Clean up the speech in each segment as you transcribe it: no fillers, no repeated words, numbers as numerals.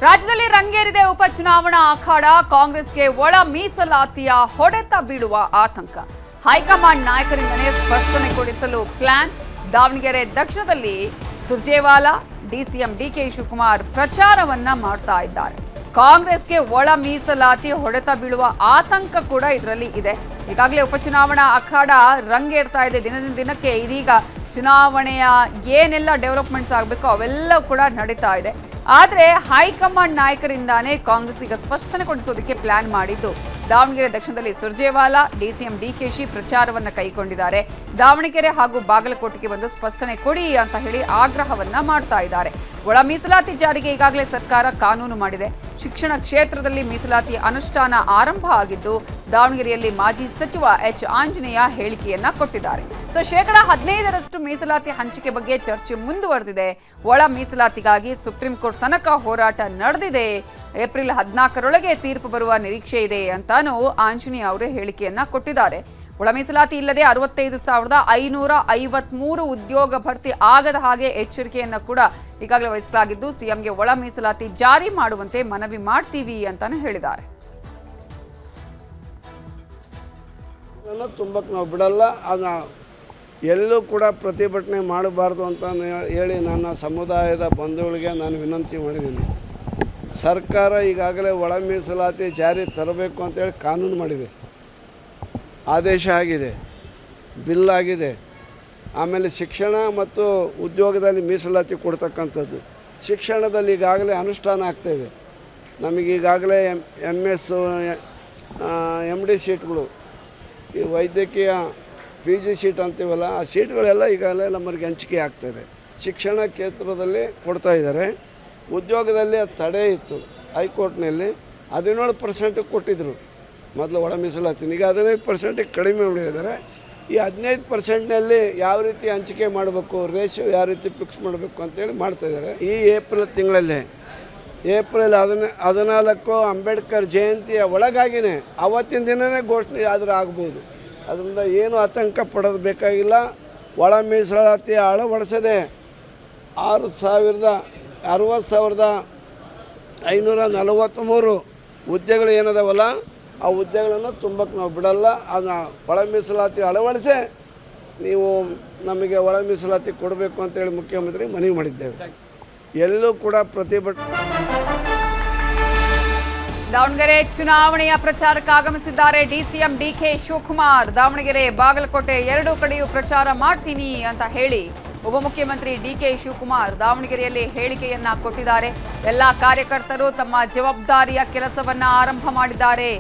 ರಾಜ್ಯದಲ್ಲಿ ರಂಗೇರಿದೆ ಉಪಚುನಾವಣಾ ಅಖಾಡ. ಕಾಂಗ್ರೆಸ್ಗೆ ಒಳ ಮೀಸಲಾತಿಯ ಹೊಡೆತ ಬೀಳುವ ಆತಂಕ. ಹೈಕಮಾಂಡ್ ನಾಯಕರಿಂದಲೇ ಸ್ಪಷ್ಟನೆ ಕೊಡಿಸಲು ಪ್ಲಾನ್. ದಾವಣಗೆರೆ ದಕ್ಷಿಣದಲ್ಲಿ ಸುರ್ಜೇವಾಲಾ, ಡಿಸಿಎಂ ಡಿಕೆ ಶಿವಕುಮಾರ್ ಪ್ರಚಾರವನ್ನ ಮಾಡ್ತಾ ಇದ್ದಾರೆ. ಕಾಂಗ್ರೆಸ್ಗೆ ಒಳ ಮೀಸಲಾತಿ ಹೊಡೆತ ಬೀಳುವ ಆತಂಕ ಕೂಡ ಇದರಲ್ಲಿ ಇದೆ. ಈಗಾಗಲೇ ಉಪಚುನಾವಣಾ ಅಖಾಡ ರಂಗೇರ್ತಾ ಇದೆ. ದಿನದಿಂದ ದಿನಕ್ಕೆ ಇದೀಗ ಚುನಾವಣೆಯ ಏನೆಲ್ಲ ಡೆವಲಪ್ಮೆಂಟ್ಸ್ ಆಗಬೇಕು ಅವೆಲ್ಲ ಕೂಡ ನಡೀತಾ ಇದೆ. ಆದರೆ ಹೈಕಮಾಂಡ್ ನಾಯಕರಿಂದಾನೇ ಕಾಂಗ್ರೆಸ್ ಈಗ ಸ್ಪಷ್ಟನೆ ಕೊಡಿಸೋದಕ್ಕೆ ಪ್ಲಾನ್ ಮಾಡಿದ್ದು. ದಾವಣಗೆರೆ ದಕ್ಷಿಣದಲ್ಲಿ ಸುರ್ಜೇವಾಲಾ, ಡಿಸಿಎಂ ಡಿಕೆಶಿ ಪ್ರಚಾರವನ್ನ ಕೈಗೊಂಡಿದ್ದಾರೆ. ದಾವಣಗೆರೆ ಹಾಗೂ ಬಾಗಲಕೋಟೆಗೆ ಬಂದು ಸ್ಪಷ್ಟನೆ ಕೊಡಿ ಅಂತ ಹೇಳಿ ಆಗ್ರಹವನ್ನ ಮಾಡ್ತಾ ಇದ್ದಾರೆ. ಒಳ ಮೀಸಲಾತಿ ಜಾರಿಗೆ ಈಗಾಗಲೇ ಸರ್ಕಾರ ಕಾನೂನು ಮಾಡಿದೆ. ಶಿಕ್ಷಣ ಕ್ಷೇತ್ರದಲ್ಲಿ ಮೀಸಲಾತಿ ಅನುಷ್ಠಾನ ಆರಂಭ ಆಗಿದ್ದು, ದಾವಣಗೆರೆಯಲ್ಲಿ ಮಾಜಿ ಸಚಿವ ಎಚ್ ಆಂಜನೇಯ ಹೇಳಿಕೆಯನ್ನ ಕೊಟ್ಟಿದ್ದಾರೆ. ಸೊ 15% ಮೀಸಲಾತಿ ಹಂಚಿಕೆ ಬಗ್ಗೆ ಚರ್ಚೆ ಮುಂದುವರೆದಿದೆ. ಒಳ ಮೀಸಲಾತಿಗಾಗಿ ಸುಪ್ರೀಂ ಕೋರ್ಟ್ ತನಕ ಹೋರಾಟ ನಡೆದಿದೆ. ಏಪ್ರಿಲ್ 14ರೊಳಗೆ ತೀರ್ಪು ಬರುವ ನಿರೀಕ್ಷೆ ಇದೆ ಅಂತಾನೂ ಆಂಜನೇಯ ಅವರೇ ಹೇಳಿಕೆಯನ್ನ ಕೊಟ್ಟಿದ್ದಾರೆ. ಒಳ ಮೀಸಲಾತಿ ಇಲ್ಲದೆ 65,553 ಉದ್ಯೋಗ ಭರ್ತಿ ಆಗದ ಹಾಗೆ ಎಚ್ಚರಿಕೆಯನ್ನ ಕೂಡ ಈಗಾಗಲೇ ವಹಿಸಲಾಗಿದ್ದು, ಸಿಎಂಗೆ ಒಳ ಮೀಸಲಾತಿ ಜಾರಿ ಮಾಡುವಂತೆ ಮನವಿ ಮಾಡ್ತೀವಿ ಅಂತಾನೆ ಹೇಳಿದ್ದಾರೆ. ತುಂಬಕ್ಕೆ ನಾವು ಬಿಡಲ್ಲ, ಎಲ್ಲೂ ಕೂಡ ಪ್ರತಿಭಟನೆ ಮಾಡಬಾರ್ದು ಅಂತ ಹೇಳಿ ನನ್ನ ಸಮುದಾಯದ ಬಂಧುಗಳಿಗೆ ನಾನು ವಿನಂತಿ ಮಾಡಿದ್ದೀನಿ. ಸರ್ಕಾರ ಈಗಾಗಲೇ ಒಳ ಮೀಸಲಾತಿ ಜಾರಿ ತರಬೇಕು ಅಂತೇಳಿ ಕಾನೂನು ಮಾಡಿದೆ, ಆದೇಶ ಆಗಿದೆ, ಬಿಲ್ ಆಗಿದೆ. ಆಮೇಲೆ ಶಿಕ್ಷಣ ಮತ್ತು ಉದ್ಯೋಗದಲ್ಲಿ ಮೀಸಲಾತಿ ಕೊಡ್ತಕ್ಕಂಥದ್ದು. ಶಿಕ್ಷಣದಲ್ಲಿ ಈಗಾಗಲೇ ಅನುಷ್ಠಾನ ಆಗ್ತಾಯಿದೆ. ನಮಗೀಗಾಗಲೇ MS MD ಸೀಟ್ಗಳು, ಈ ವೈದ್ಯಕೀಯ PG ಸೀಟ್ ಅಂತೀವಲ್ಲ, ಆ ಸೀಟ್ಗಳೆಲ್ಲ ಈಗಾಗಲೇ ನಮಗೆ ಹಂಚಿಕೆ ಆಗ್ತಾಯಿದೆ. ಶಿಕ್ಷಣ ಕ್ಷೇತ್ರದಲ್ಲಿ ಕೊಡ್ತಾ ಇದ್ದಾರೆ. ಉದ್ಯೋಗದಲ್ಲಿ ಅದು ತಡೆ ಇತ್ತು ಹೈಕೋರ್ಟ್ನಲ್ಲಿ, 17% ಕೊಟ್ಟಿದ್ದರು ಮೊದಲು ಒಳ ಮೀಸಲಾತಿ. ಈಗ 15% ಕಡಿಮೆ ಮಾಡಿದ್ದಾರೆ. ಈ 15%ನಲ್ಲಿ ಯಾವ ರೀತಿ ಹಂಚಿಕೆ ಮಾಡಬೇಕು, ರೇಷಿಯೋ ಯಾವ ರೀತಿ ಫಿಕ್ಸ್ ಮಾಡಬೇಕು ಅಂತೇಳಿ ಮಾಡ್ತಾಯಿದ್ದಾರೆ. ಈ ಏಪ್ರಿಲ್ ತಿಂಗಳಲ್ಲೇ, ಏಪ್ರಿಲ್ 14 ಅಂಬೇಡ್ಕರ್ ಜಯಂತಿಯ ಒಳಗಾಗಿಯೇ ಅವತ್ತಿನ ದಿನವೇ ಘೋಷಣೆ ಆದರೂ ಆಗ್ಬೋದು. ಅದರಿಂದ ಏನು ಆತಂಕ ಪಡೋದು ಬೇಕಾಗಿಲ್ಲ. ಒಳ ಮೀಸಲಾತಿ ಅಳವಡಿಸದೆ 60,543 ಹುದ್ದೆಗಳು ಏನದವಲ್ಲ, ಆ ಹುದ್ದೆಗಳನ್ನು ತುಂಬಕ್ಕೆ ನಾವು ಬಿಡಲ್ಲ. ಅದನ್ನ ಒಳ ಮೀಸಲಾತಿ ಅಳವಡಿಸಿ ನೀವು ನಮಗೆ ಒಳ ಮೀಸಲಾತಿ ಕೊಡಬೇಕು ಅಂತೇಳಿ ಮುಖ್ಯಮಂತ್ರಿ ಮನವಿ ಮಾಡಿದ್ದೇವೆ. ಎಲ್ಲೂ ಕೂಡ ಪ್ರತಿಭಟನೆ. ದಾವಣಗೆರೆ ಚುನಾವಣೆಯ ಪ್ರಚಾರಕ್ಕೆ ಆಗಮಿಸಿದ್ದಾರೆ ಡಿಸಿಎಂ ಡಿಕೆ ಶಿವಕುಮಾರ್. ದಾವಣಗೆರೆ, ಬಾಗಲಕೋಟೆ ಎರಡೂ ಕಡೆಯೂ ಪ್ರಚಾರ ಮಾಡ್ತೀನಿ ಅಂತ ಹೇಳಿ ಉಪಮುಖ್ಯಮಂತ್ರಿ ಡಿಕೆ ಶಿವಕುಮಾರ್ ದಾವಣಗೆರೆಯಲ್ಲಿ ಹೇಳಿಕೆಯನ್ನ ಕೊಟ್ಟಿದ್ದಾರೆ. ಎಲ್ಲ ಕಾರ್ಯಕರ್ತರು ತಮ್ಮ ಜವಾಬ್ದಾರಿಯ ಕೆಲಸವನ್ನ ಆರಂಭ ಮಾಡಿದ್ದಾರೆ.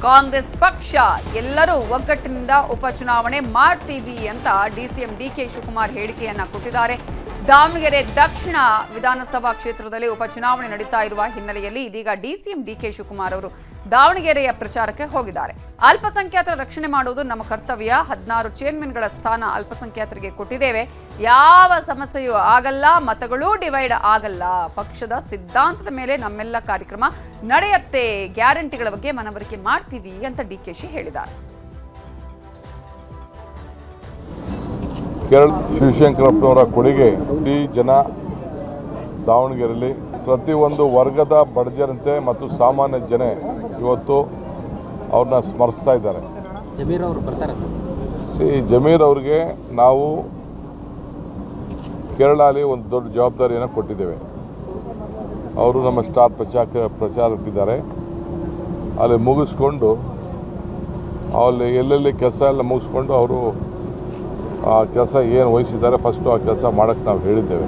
ಕಾಂಗ್ರೆಸ್ ಪಕ್ಷ ಎಲ್ಲರೂ ಒಗ್ಗಟ್ಟಿನಿಂದ ಉಪಚುನಾವಣೆ ಮಾಡ್ತೀವಿ ಅಂತ ಡಿಸಿಎಂ ಡಿಕೆ ಶಿವಕುಮಾರ್ ಹೇಳಿಕೆಯನ್ನ ಕೊಟ್ಟಿದ್ದಾರೆ. ದಾವಣಗೆರೆ ದಕ್ಷಿಣ ವಿಧಾನಸಭಾ ಕ್ಷೇತ್ರದಲ್ಲಿ ಉಪಚುನಾವಣೆ ನಡೀತಾ ಇರುವ ಹಿನ್ನೆಲೆಯಲ್ಲಿ ಇದೀಗ ಡಿಸಿಎಂ ಡಿಕೆ ಶಿವಕುಮಾರ್ ಅವರು ದಾವಣಗೆರೆಯ ಪ್ರಚಾರಕ್ಕೆ ಹೋಗಿದ್ದಾರೆ. ಅಲ್ಪಸಂಖ್ಯಾತರ ರಕ್ಷಣೆ ಮಾಡುವುದು ನಮ್ಮ ಕರ್ತವ್ಯ. 16 ಚೇರ್ಮನ್ಗಳ ಸ್ಥಾನ ಅಲ್ಪಸಂಖ್ಯಾತರಿಗೆ ಕೊಟ್ಟಿದ್ದೇವೆ. ಯಾವ ಸಮಸ್ಯೆಯೂ ಆಗಲ್ಲ, ಮತಗಳೂ ಡಿವೈಡ್ ಆಗಲ್ಲ. ಪಕ್ಷದ ಸಿದ್ಧಾಂತದ ಮೇಲೆ ನಮ್ಮೆಲ್ಲ ಕಾರ್ಯಕ್ರಮ ನಡೆಯುತ್ತೆ. ಗ್ಯಾರಂಟಿಗಳ ಬಗ್ಗೆ ಮನವರಿಕೆ ಮಾಡ್ತೀವಿ ಅಂತ ಡಿಕೆಶಿ ಹೇಳಿದ್ದಾರೆ. ಶಿವಶಂಕರಪ್ಪನವರ ಕೊಡುಗೆ ಈ ಜನ ದಾವಣಗೆರೆಯಲ್ಲಿ ಪ್ರತಿಯೊಂದು ವರ್ಗದ ಬಡಜನತೆ ಮತ್ತು ಸಾಮಾನ್ಯ ಜನ ಇವತ್ತು ಅವ್ರನ್ನ ಸ್ಮರಿಸ್ತಾ ಇದ್ದಾರೆ. ಜಮೀರ್ ಅವ್ರಿಗೆ ನಾವು ಕೇರಳಲ್ಲಿ ಒಂದು ದೊಡ್ಡ ಜವಾಬ್ದಾರಿಯನ್ನು ಕೊಟ್ಟಿದ್ದೇವೆ. ಅವರು ನಮ್ಮ ಸ್ಟಾರ್ ಪ್ರಚಾರಕ್ಕಿದ್ದಾರೆ. ಅಲ್ಲಿ ಮುಗಿಸ್ಕೊಂಡು ಅಲ್ಲಿ ಎಲ್ಲೆಲ್ಲಿ ಕೆಲಸ ಎಲ್ಲ ಮುಗಿಸ್ಕೊಂಡು ಅವರು ಆ ಕೆಲಸ ಏನು ವಹಿಸಿದ್ದಾರೆ ಫಸ್ಟು ಆ ಕೆಲಸ ಮಾಡೋಕ್ಕೆ ನಾವು ಹೇಳಿದ್ದೇವೆ.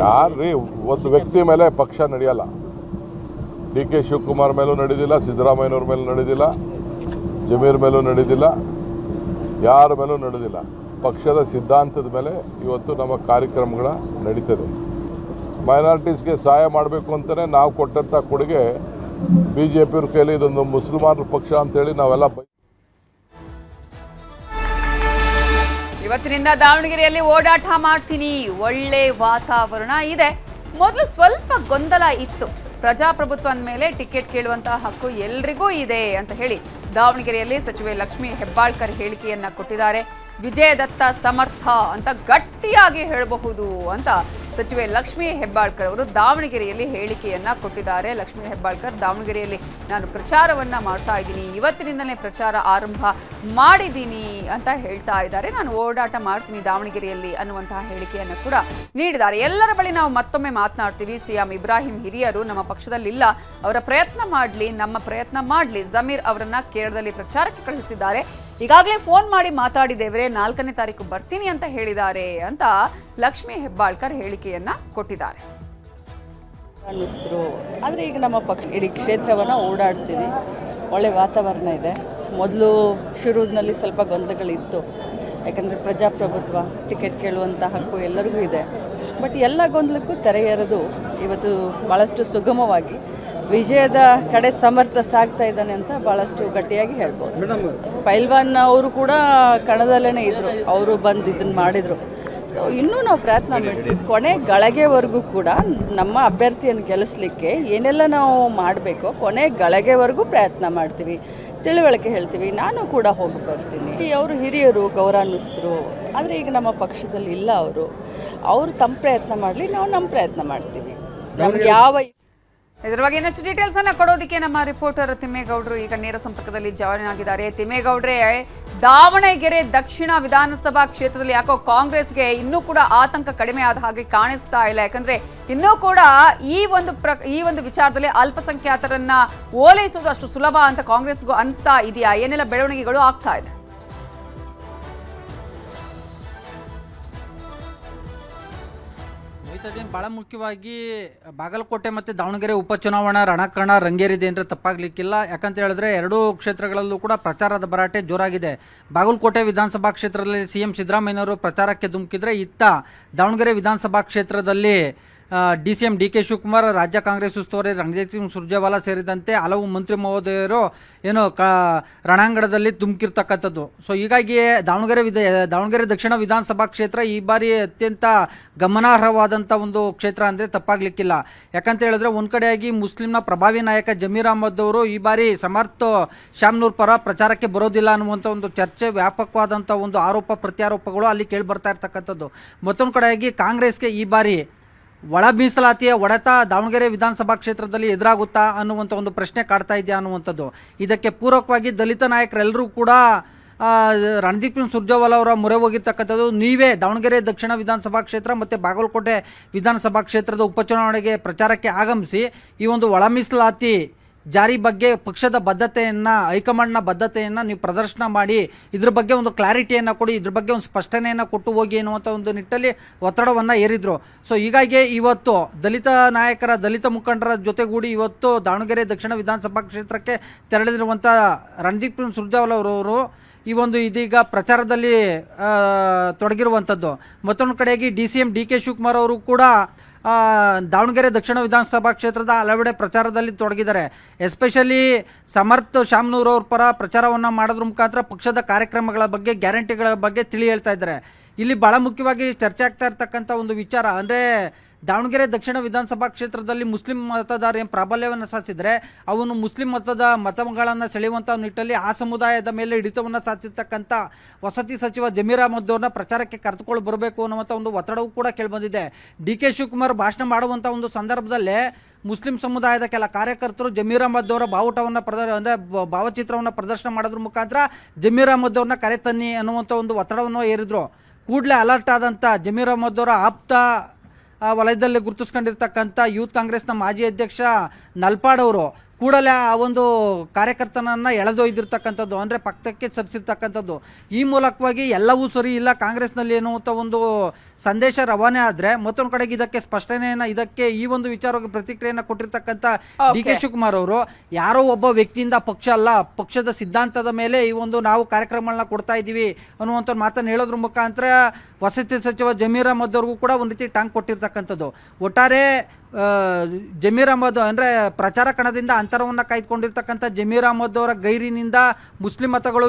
ಯಾರ್ರೀ, ಒಂದು ವ್ಯಕ್ತಿ ಮೇಲೆ ಪಕ್ಷ ನಡೆಯಲ್ಲ. ಡಿ.ಕೆ. ಶಿವಕುಮಾರ್ ಮೇಲೂ ನಡೆದಿಲ್ಲ, ಸಿದ್ದರಾಮಯ್ಯನವ್ರ ಮೇಲೂ ನಡೆದಿಲ್ಲ, ಜಮೀರ್ ಮೇಲೂ ನಡೆದಿಲ್ಲ, ಯಾರ ಮೇಲೂ ನಡೆದಿಲ್ಲ. ಪಕ್ಷದ ಸಿದ್ಧಾಂತದ ಮೇಲೆ ಇವತ್ತು ನಮ್ಮ ಕಾರ್ಯಕ್ರಮಗಳ ನಡೀತದೆ. ಮೈನಾರಿಟೀಸ್ಗೆ ಸಹಾಯ ಮಾಡಬೇಕು ಅಂತಲೇ ನಾವು ಕೊಟ್ಟಂಥ ಕೊಡುಗೆ BJP ಕೈಲಿ ಇದೊಂದು ಮುಸಲ್ಮಾನರ ಪಕ್ಷ ಅಂತೇಳಿ ನಾವೆಲ್ಲ ಇವತ್ತಿನಿಂದ ದಾವಣಗೆರೆಯಲ್ಲಿ ಓಡಾಟ ಮಾಡ್ತೀನಿ. ಒಳ್ಳೆ ವಾತಾವರಣ ಇದೆ. ಮೊದಲು ಸ್ವಲ್ಪ ಗೊಂದಲ ಇತ್ತು. ಪ್ರಜಾಪ್ರಭುತ್ವ ಅಂದಮೇಲೆ ಟಿಕೆಟ್ ಕೇಳುವಂತಹ ಹಕ್ಕು ಎಲ್ರಿಗೂ ಇದೆ ಅಂತ ಹೇಳಿ ದಾವಣಗೆರೆಯಲ್ಲಿ ಸಚಿವೆ ಲಕ್ಷ್ಮೀ ಹೆಬ್ಬಾಳ್ಕರ್ ಹೇಳಿಕೆಯನ್ನ ಕೊಟ್ಟಿದ್ದಾರೆ. ವಿಜಯದತ್ತ ಸಮರ್ಥ ಅಂತ ಗಟ್ಟಿಯಾಗಿ ಹೇಳಬಹುದು ಅಂತ ಸಚಿವೆ ಲಕ್ಷ್ಮೀ ಹೆಬ್ಬಾಳ್ಕರ್ ಅವರು ದಾವಣಗೆರೆಯಲ್ಲಿ ಹೇಳಿಕೆಯನ್ನ ಕೊಟ್ಟಿದ್ದಾರೆ. ಲಕ್ಷ್ಮೀ ಹೆಬ್ಬಾಳ್ಕರ್ ದಾವಣಗೆರೆಯಲ್ಲಿ ನಾನು ಪ್ರಚಾರವನ್ನ ಮಾಡ್ತಾ ಇದ್ದೀನಿ, ಇವತ್ತಿನಿಂದಲೇ ಪ್ರಚಾರ ಆರಂಭ ಮಾಡಿದ್ದೀನಿ ಅಂತ ಹೇಳ್ತಾ ಇದ್ದಾರೆ. ನಾನು ಓಡಾಟ ಮಾಡ್ತೀನಿ ದಾವಣಗೆರೆಯಲ್ಲಿ ಅನ್ನುವಂತಹ ಹೇಳಿಕೆಯನ್ನು ಕೂಡ ನೀಡಿದ್ದಾರೆ. ಎಲ್ಲರ ಬಳಿ ನಾವು ಮತ್ತೊಮ್ಮೆ ಮಾತನಾಡ್ತೀವಿ. ಸಿಎಂ ಇಬ್ರಾಹಿಂ ಹಿರಿಯರು ನಮ್ಮ ಪಕ್ಷದಲ್ಲಿಲ್ಲ, ಅವರ ಪ್ರಯತ್ನ ಮಾಡಲಿ, ನಮ್ಮ ಪ್ರಯತ್ನ ಮಾಡಲಿ. ಜಮೀರ್ ಅವರನ್ನ ಕೇರಳದಲ್ಲಿ ಪ್ರಚಾರಕ್ಕೆ ಕಳುಹಿಸಿದ್ದಾರೆ. ಈಗಾಗಲೇ ಫೋನ್ ಮಾಡಿ ಮಾತಾಡಿದ್ದೇವೆ, 4ನೇ ತಾರೀಕು ಬರ್ತೀನಿ ಅಂತ ಹೇಳಿದ್ದಾರೆ ಅಂತ ಲಕ್ಷ್ಮೀ ಹೆಬ್ಬಾಳ್ಕರ್ ಹೇಳಿಕೆಯನ್ನ ಕೊಟ್ಟಿದ್ದಾರೆ. ಅನ್ನಿಸ್ತು. ಆದರೆ ಈಗ ನಮ್ಮ ಇಡೀ ಕ್ಷೇತ್ರವನ್ನು ಓಡಾಡ್ತೀವಿ, ಒಳ್ಳೆ ವಾತಾವರಣ ಇದೆ. ಮೊದಲು ಶುರುವಿನಲ್ಲಿ ಸ್ವಲ್ಪ ಗೊಂದಲಗಳಿತ್ತು, ಯಾಕಂದರೆ ಪ್ರಜಾಪ್ರಭುತ್ವ, ಟಿಕೆಟ್ ಕೇಳುವಂಥ ಹಕ್ಕು ಎಲ್ಲರಿಗೂ ಇದೆ. ಬಟ್ ಎಲ್ಲ ಗೊಂದಲಕ್ಕೂ ತೆರೆ ಎರೆದು ಇವತ್ತು ಭಾಳಷ್ಟು ಸುಗಮವಾಗಿ ವಿಜಯದ ಕಡೆ ಸಮರ್ಥ ಸಾಗ್ತಾ ಇದ್ದಾನೆ ಅಂತ ಭಾಳಷ್ಟು ಗಟ್ಟಿಯಾಗಿ ಹೇಳ್ಬೋದು. ಪೈಲ್ವಾನ್ ಅವರು ಕೂಡ ಕಣದಲ್ಲೇ ಇದ್ದರು, ಅವರು ಬಂದು ಇದನ್ನು ಮಾಡಿದರು. ಸೊ ಇನ್ನೂ ನಾವು ಪ್ರಯತ್ನ ಮಾಡ್ತೀವಿ, ಕೊನೆ ಗಳಿಗೆವರೆಗೂ ಕೂಡ ನಮ್ಮ ಅಭ್ಯರ್ಥಿಯನ್ನು ಗೆಲ್ಲಿಸಲಿಕ್ಕೆ ಏನೆಲ್ಲ ನಾವು ಮಾಡಬೇಕೋ ಕೊನೆ ಗಳಿಗೆವರೆಗೂ ಪ್ರಯತ್ನ ಮಾಡ್ತೀವಿ, ತಿಳುವಳಿಕೆ ಹೇಳ್ತೀವಿ. ನಾನು ಕೂಡ ಹೋಗಿ ಬರ್ತೀನಿ. ಅವರು ಹಿರಿಯರು, ಗೌರವಾನ್ವಿಸ್ತರು, ಆದರೆ ಈಗ ನಮ್ಮ ಪಕ್ಷದಲ್ಲಿ ಇಲ್ಲ. ಅವರು ತಮ್ಮ ಪ್ರಯತ್ನ ಮಾಡಲಿ, ನಾವು ನಮ್ಮ ಪ್ರಯತ್ನ ಮಾಡ್ತೀವಿ. ನಮ್ಗೆ ಯಾವ ಇದರ ಬಗ್ಗೆ ಇನ್ನಷ್ಟು ಡೀಟೇಲ್ಸ್ ಅನ್ನ ಕೊಡೋದಕ್ಕೆ ನಮ್ಮ ರಿಪೋರ್ಟರ್ ತಿಮ್ಮೇಗೌಡರು ಈಗ ನೇರ ಸಂಪರ್ಕದಲ್ಲಿ ಜಾಯಿನ್ ಆಗಿದ್ದಾರೆ. ತಿಮ್ಮೇಗೌಡ್ರೆ, ದಾವಣಗೆರೆ ದಕ್ಷಿಣ ವಿಧಾನಸಭಾ ಕ್ಷೇತ್ರದಲ್ಲಿ ಯಾಕೋ ಕಾಂಗ್ರೆಸ್ಗೆ ಇನ್ನೂ ಕೂಡ ಆತಂಕ ಕಡಿಮೆ ಆದ ಹಾಗೆ ಕಾಣಿಸ್ತಾ ಇಲ್ಲ. ಯಾಕಂದ್ರೆ ಇನ್ನೂ ಕೂಡ ಈ ಒಂದು ವಿಚಾರದಲ್ಲಿ ಅಲ್ಪಸಂಖ್ಯಾತರನ್ನ ಓಲೈಸೋದು ಅಷ್ಟು ಸುಲಭ ಅಂತ ಕಾಂಗ್ರೆಸ್ಗೂ ಅನಿಸ್ತಾ ಇದೆಯಾ? ಏನೆಲ್ಲ ಬೆಳವಣಿಗೆಗಳು ಆಗ್ತಾ ಇದೆ? ಬಹಳ ಮುಖ್ಯವಾಗಿ ಬಾಗಲಕೋಟೆ ಮತ್ತು ದಾವಣಗೆರೆ ಉಪಚುನಾವಣಾ ರಣಕಣ ರಂಗೇರಿದೆ ಅಂದರೆ ತಪ್ಪಾಗಲಿಕ್ಕಿಲ್ಲ. ಯಾಕಂತ ಹೇಳಿದ್ರೆ ಎರಡೂ ಕ್ಷೇತ್ರಗಳಲ್ಲೂ ಕೂಡ ಪ್ರಚಾರದ ಭರಾಟೆ ಜೋರಾಗಿದೆ. ಬಾಗಲಕೋಟೆ ವಿಧಾನಸಭಾ ಕ್ಷೇತ್ರದಲ್ಲಿ ಸಿಎಂ ಸಿದ್ದರಾಮಯ್ಯನವರು ಪ್ರಚಾರಕ್ಕೆ ಧುಮುಕಿದ್ರೆ, ಇತ್ತ ದಾವಣಗೆರೆ ವಿಧಾನಸಭಾ ಕ್ಷೇತ್ರದಲ್ಲಿ DCM DK ಶಿವಕುಮಾರ್, ರಾಜ್ಯ ಕಾಂಗ್ರೆಸ್ ಉಸ್ತುವಾರಿ ರಣದೀಪ್ ಸಿಂಗ್ ಸುರ್ಜೇವಾಲಾ ಸೇರಿದಂತೆ ಹಲವು ಮಂತ್ರಿ ಮಹೋದಯರು ರಣಾಂಗಣದಲ್ಲಿ ಧುಮುಕಿರ್ತಕ್ಕಂಥದ್ದು. ಸೊ ಹೀಗಾಗಿ ದಾವಣಗೆರೆ ದಕ್ಷಿಣ ವಿಧಾನಸಭಾ ಕ್ಷೇತ್ರ ಈ ಬಾರಿ ಅತ್ಯಂತ ಗಮನಾರ್ಹವಾದಂಥ ಒಂದು ಕ್ಷೇತ್ರ ಅಂದರೆ ತಪ್ಪಾಗಲಿಕ್ಕಿಲ್ಲ. ಯಾಕಂತ ಹೇಳಿದ್ರೆ ಒಂದು ಕಡೆಯಾಗಿ ಮುಸ್ಲಿಂನ ಪ್ರಭಾವಿ ನಾಯಕ ಜಮೀರ್ ಅಹಮದ್ ಅವರು ಈ ಬಾರಿ ಸಮರ್ಥ ಶಾಮ್ನೂರ್ ಪರ ಪ್ರಚಾರಕ್ಕೆ ಬರೋದಿಲ್ಲ ಅನ್ನುವಂಥ ಒಂದು ಚರ್ಚೆ, ವ್ಯಾಪಕವಾದಂಥ ಒಂದು ಆರೋಪ ಪ್ರತ್ಯಾರೋಪಗಳು ಅಲ್ಲಿ ಕೇಳಿ ಬರ್ತಾ ಇರ್ತಕ್ಕಂಥದ್ದು. ಮತ್ತೊಂದು ಕಡೆಯಾಗಿ ಕಾಂಗ್ರೆಸ್ಗೆ ಈ ಬಾರಿ ಒಳ ಮೀಸಲಾತಿಯ ಹೊಡೆತ ದಾವಣಗೆರೆ ವಿಧಾನಸಭಾ ಕ್ಷೇತ್ರದಲ್ಲಿ ಎದುರಾಗುತ್ತಾ ಅನ್ನುವಂಥ ಒಂದು ಪ್ರಶ್ನೆ ಕಾಡ್ತಾ ಇದೆಯಾ ಅನ್ನುವಂಥದ್ದು. ಇದಕ್ಕೆ ಪೂರಕವಾಗಿ ದಲಿತ ನಾಯಕರೆಲ್ಲರೂ ಕೂಡ ರಣದೀಪ್ ಸಿಂಗ್ ಸುರ್ಜೇವಾಲಾ ಅವರ ಮೊರೆ ಹೋಗಿರ್ತಕ್ಕಂಥದ್ದು. ನೀವೇ ದಾವಣಗೆರೆ ದಕ್ಷಿಣ ವಿಧಾನಸಭಾ ಕ್ಷೇತ್ರ ಮತ್ತು ಬಾಗಲಕೋಟೆ ವಿಧಾನಸಭಾ ಕ್ಷೇತ್ರದ ಉಪಚುನಾವಣೆಗೆ ಪ್ರಚಾರಕ್ಕೆ ಆಗಮಿಸಿ ಈ ಒಂದು ಒಳ ಮೀಸಲಾತಿ ಜಾರಿ ಬಗ್ಗೆ ಪಕ್ಷದ ಬದ್ಧತೆಯನ್ನು, ಹೈಕಮಾಂಡ್ನ ಬದ್ಧತೆಯನ್ನು ನೀವು ಪ್ರದರ್ಶನ ಮಾಡಿ, ಇದ್ರ ಬಗ್ಗೆ ಒಂದು ಕ್ಲಾರಿಟಿಯನ್ನು ಕೊಡಿ, ಇದ್ರ ಬಗ್ಗೆ ಒಂದು ಸ್ಪಷ್ಟನೆಯನ್ನು ಕೊಟ್ಟು ಹೋಗಿ ಎನ್ನುವಂಥ ಒಂದು ನಿಟ್ಟಲ್ಲಿ ಒತ್ತಡವನ್ನು ಹೇರಿದರು. ಸೊ ಹೀಗಾಗಿ ಇವತ್ತು ದಲಿತ ನಾಯಕರ, ದಲಿತ ಮುಖಂಡರ ಜೊತೆಗೂಡಿ ಇವತ್ತು ದಾವಣಗೆರೆ ದಕ್ಷಿಣ ವಿಧಾನಸಭಾ ಕ್ಷೇತ್ರಕ್ಕೆ ತೆರಳಿರುವಂಥ ರಣದೀಪ್ ಸಿಂಗ್ ಸುರ್ಜೇವಾಲಾ ಅವರವರು ಇದೀಗ ಪ್ರಚಾರದಲ್ಲಿ ತೊಡಗಿರುವಂಥದ್ದು. ಮತ್ತೊಂದು ಕಡೆಯಾಗಿ DCM DK ಶಿವಕುಮಾರ್ ಅವರು ಕೂಡ ದಾವಣಗೆರೆ ದಕ್ಷಿಣ ವಿಧಾನಸಭಾ ಕ್ಷೇತ್ರದ ಹಲವೆಡೆ ಪ್ರಚಾರದಲ್ಲಿ ತೊಡಗಿದ್ದಾರೆ. ಎಸ್ಪೆಷಲಿ ಸಮರ್ಥ ಶಾಮ್ನೂರ್ ಅವ್ರ ಪರ ಪ್ರಚಾರವನ್ನು ಮಾಡೋದ್ರ ಮುಖಾಂತರ ಪಕ್ಷದ ಕಾರ್ಯಕ್ರಮಗಳ ಬಗ್ಗೆ, ಗ್ಯಾರಂಟಿಗಳ ಬಗ್ಗೆ ತಿಳಿ ಹೇಳ್ತಾ ಇದ್ದಾರೆ. ಇಲ್ಲಿ ಭಾಳ ಮುಖ್ಯವಾಗಿ ಚರ್ಚೆ ಆಗ್ತಾ ಇರ್ತಕ್ಕಂಥ ಒಂದು ವಿಚಾರ ಅಂದರೆ, ದಾವಣಗೆರೆ ದಕ್ಷಿಣ ವಿಧಾನಸಭಾ ಕ್ಷೇತ್ರದಲ್ಲಿ ಮುಸ್ಲಿಂ ಮತದಾರ ಏನು ಪ್ರಾಬಲ್ಯವನ್ನು ಸಾಧಿಸಿದರೆ ಅವನು ಮುಸ್ಲಿಂ ಮತಗಳನ್ನು ಸೆಳೆಯುವಂಥ ನಿಟ್ಟಲ್ಲಿ ಆ ಸಮುದಾಯದ ಮೇಲೆ ಹಿಡಿತವನ್ನು ಸಾಧಿಸಿರ್ತಕ್ಕಂಥ ವಸತಿ ಸಚಿವ ಜಮೀರ್ ಅಹಮದ್ ಅವ್ರನ್ನ ಪ್ರಚಾರಕ್ಕೆ ಕರೆದುಕೊಂಡು ಬರಬೇಕು ಅನ್ನುವಂಥ ಒಂದು ಒತ್ತಡವೂ ಕೂಡ ಕೇಳಿಬಂದಿದೆ. DK ಶಿವಕುಮಾರ್ ಭಾಷಣ ಮಾಡುವಂಥ ಒಂದು ಸಂದರ್ಭದಲ್ಲೇ ಮುಸ್ಲಿಂ ಸಮುದಾಯದ ಕೆಲ ಕಾರ್ಯಕರ್ತರು ಜಮೀರ್ ಅಹಮದ್ ಅವರ ಬಾವುಟವನ್ನು ಭಾವಚಿತ್ರವನ್ನು ಪ್ರದರ್ಶನ ಮಾಡೋದ್ರ ಮುಖಾಂತರ ಜಮೀರ್ ಅಹಮದ್ ಅವ್ರನ್ನ ಕರೆ ತನ್ನಿ ಅನ್ನುವಂಥ ಒಂದು ಒತ್ತಡವನ್ನು ಹೇರಿದ್ರು. ಕೂಡಲೇ ಅಲರ್ಟ್ ಆದಂಥ ಜಮೀರ್ ಅಹಮದ್ ಅವರ ಆಪ್ತ ವಲಯದಲ್ಲಿ ಗುರುತಿಸ್ಕೊಂಡಿರ್ತಕ್ಕಂಥ ಯೂತ್ ಕಾಂಗ್ರೆಸ್ನ ಮಾಜಿ ಅಧ್ಯಕ್ಷ ನಲ್ಪಾಡ್ ಅವರು ಕೂಡಲೇ ಆ ಒಂದು ಕಾರ್ಯಕರ್ತನನ್ನು ಎಳೆದೊಯ್ದಿರ್ತಕ್ಕಂಥದ್ದು, ಅಂದರೆ ಪಕ್ಕಕ್ಕೆ ಸರಿಸಿರ್ತಕ್ಕಂಥದ್ದು. ಈ ಮೂಲಕವಾಗಿ ಎಲ್ಲವೂ ಸರಿ ಇಲ್ಲ ಕಾಂಗ್ರೆಸ್ನಲ್ಲಿ ಎನ್ನುವಂಥ ಒಂದು ಸಂದೇಶ ರವಾನೆ ಆದರೆ, ಮತ್ತೊಂದು ಕಡೆಗೆ ಇದಕ್ಕೆ ಸ್ಪಷ್ಟನೆಯನ್ನು, ಇದಕ್ಕೆ ಈ ಒಂದು ವಿಚಾರವಾಗಿ ಪ್ರತಿಕ್ರಿಯೆಯನ್ನು ಕೊಟ್ಟಿರ್ತಕ್ಕಂಥ DK ಶಿವಕುಮಾರ್ ಅವರು, ಯಾರೋ ಒಬ್ಬ ವ್ಯಕ್ತಿಯಿಂದ ಪಕ್ಷ ಅಲ್ಲ, ಪಕ್ಷದ ಸಿದ್ಧಾಂತದ ಮೇಲೆ ಈ ಒಂದು ನಾವು ಕಾರ್ಯಕ್ರಮಗಳನ್ನ ಕೊಡ್ತಾ ಇದ್ದೀವಿ ಅನ್ನುವಂಥ ಮಾತನ್ನು ಹೇಳೋದ್ರ ಮುಖಾಂತರ ವಸತಿ ಸಚಿವ ಜಮೀರ್ ಅಹಮದ್ ಅವ್ರಿಗೂ ಕೂಡ ಒಂದು ರೀತಿ ಟಾಂಗ್ ಕೊಟ್ಟಿರ್ತಕ್ಕಂಥದ್ದು. ಒಟ್ಟಾರೆ ಜಮೀರ್ ಅಹಮದ್ ಅಂದರೆ ಪ್ರಚಾರ ಕಣದಿಂದ ಅಂತರವನ್ನು ಕಾಯ್ದುಕೊಂಡಿರ್ತಕ್ಕಂಥ ಜಮೀರ್ ಅಹಮದ್ ಅವರ ಗೈರಿನಿಂದ ಮುಸ್ಲಿಂ ಮತಗಳು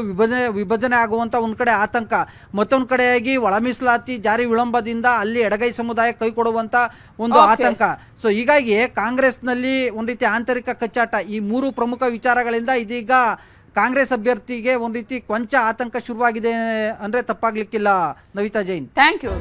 ವಿಭಜನೆ ಆಗುವಂಥ ಒಂದು ಕಡೆ ಆತಂಕ, ಮತ್ತೊಂದು ಕಡೆಯಾಗಿ ಒಳ ಮೀಸಲಾತಿ ಜಾರಿ ವಿಳಂಬದಿಂದ ಅಲ್ಲಿ ಎಡಗೈ ಸಮುದಾಯ ಕೈ ಕೊಡುವಂಥ ಒಂದು ಆತಂಕ. ಸೊ ಹೀಗಾಗಿ ಕಾಂಗ್ರೆಸ್ನಲ್ಲಿ ಒಂದು ರೀತಿ ಆಂತರಿಕ ಕಚ್ಚಾಟ, ಈ ಮೂರು ಪ್ರಮುಖ ವಿಚಾರಗಳಿಂದ ಇದೀಗ ಕಾಂಗ್ರೆಸ್ ಅಭ್ಯರ್ಥಿಗೆ ಒಂದು ರೀತಿ ಕೊಂಚ ಆತಂಕ ಶುರುವಾಗಿದೆ ಅಂದರೆ ತಪ್ಪಾಗ್ಲಿಕ್ಕಿಲ್ಲ. ನವಿತಾ ಜೈನ್. Thank you.